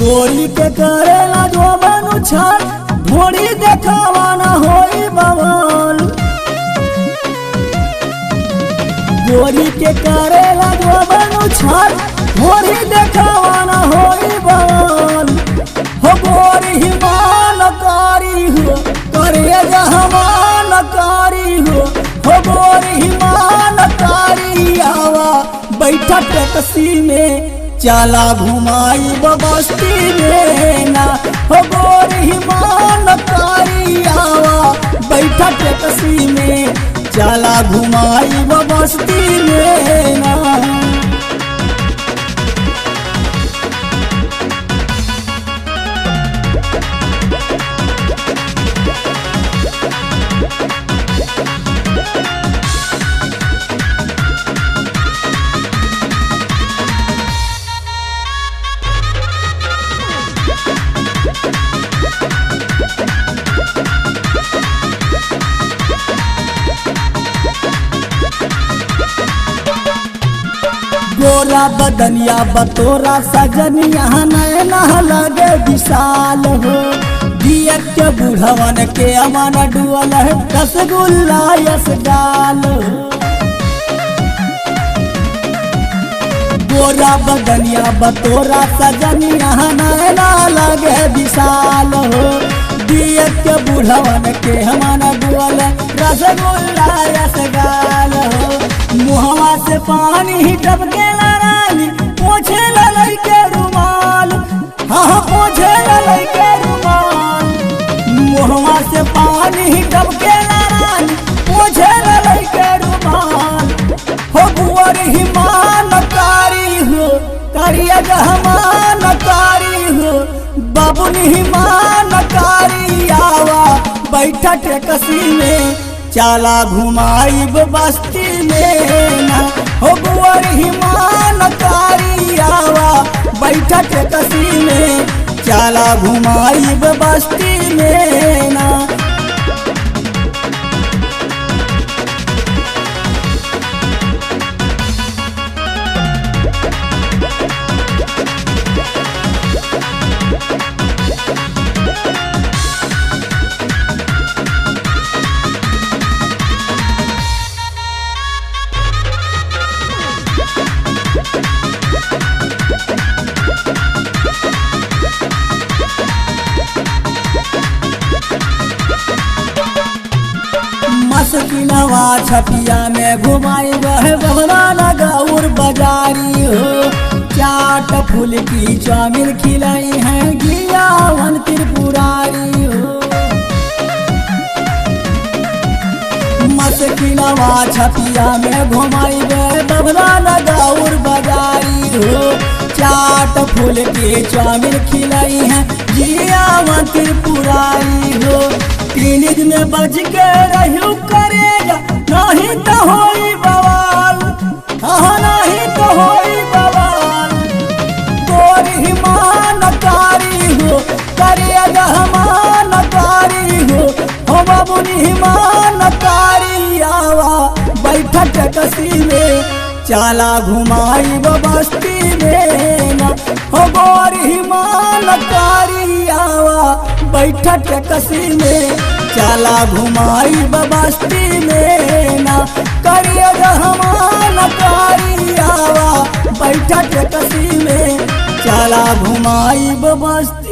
गोरी के करेला जो बनू छल घोड़ी देखावा न होई बवाल। गोरी के करेला जो बनू छल घोड़ी देखावा न होई बवाल। हो गोरी हिमान कारी हो करे जहमान कारी हो गोरी हिमान कारी आवा बैठा टैक्सी में चला घुमाई बस्ती में ना। हो गोरी हिमान कारी आवा बैठा टैक्सी में चला घुमाई बस्ती में ना। गोरा बदनिया बतोरा सजनिया नैना लगे विशाल हो। दिया के बुढ़वन के अमन डुअल है रसगुल्ला यसगाल हो। गोरा बदनिया बतोरा सजनिया नैना लगे विशाल हो। दिया के बुढ़वन के अमन डुअल रसगुल्ला यसगाल हो। मुहवा से पानी टपके रानी पोछे ललई के रुमाल। हाँ पोछे ललई के रुमाल। मुहवा से पानी टपके रानी पोछे ललई के रुमाल। हो गुवर हिमान कारी हो करिया जहमान कारी हो बाबुनी हिमान कारी आवा बैठा टैक्सी में चला घुमाई बस्ती में ना। हो गुवर हिमान कारी आवा बैठा टैक्सी में चला घुमाई बस्ती में ना। मस्किनवा छपिया में घुमाई वह बहराना गौर बाजारी हो। चाट फूल की चामिल खिलाई है गियावन त्रिपुरारी हो। मस्किनवा छपिया में घुमाई वह बहराना गौर बाजारी हो। चाट फूल की चामिल खिलाई है गियावन त्रिपुरारी हो। तीन दिन में बज के रहू करेगा नहीं तो होई बवाल। हाँ नहीं तो होई बवाल। गोरी हिमान कारी हो करेगा हमान कारी हो बाबुनी हिमान कारी आवा बैठा टैक्सी में चला घुमाई बस्ती में ना। हो गोरी हिमान कारी आवा बैठा टैक्सी में चला घुमाई बस्ती में ना। करिए रहमान कारी आवा बैठा टैक्सी में चला घुमाई बस्ती।